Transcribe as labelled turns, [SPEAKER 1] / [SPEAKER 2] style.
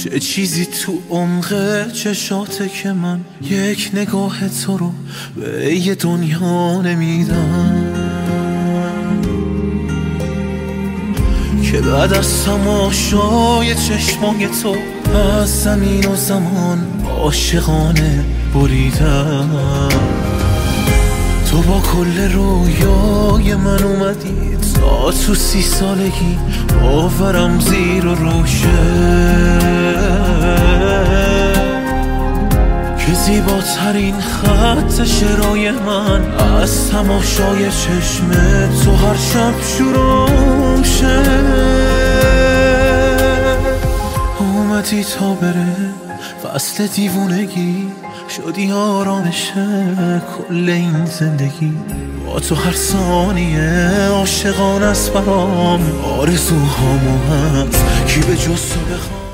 [SPEAKER 1] چه چیزی تو عمق چشاته که من یک نگاه تو رو به یه دنیا نمیدم، که بعد از تماشای چشمای تو از زمین و زمان عاشقانه بریدم. تو با کل رویای من اومدی تا تو 30 سالگی باورم زیر و روشه، که زیباترین خط شعرهای من از تماشای چشم تو هر شب شروع شه. اومدی تا بره فصل دیوونگی، شدی آرامش کل این زندگی. با تو هر ثانیه عاشقانه است برام، آرزوهامو هست کی به جز تو بخوام.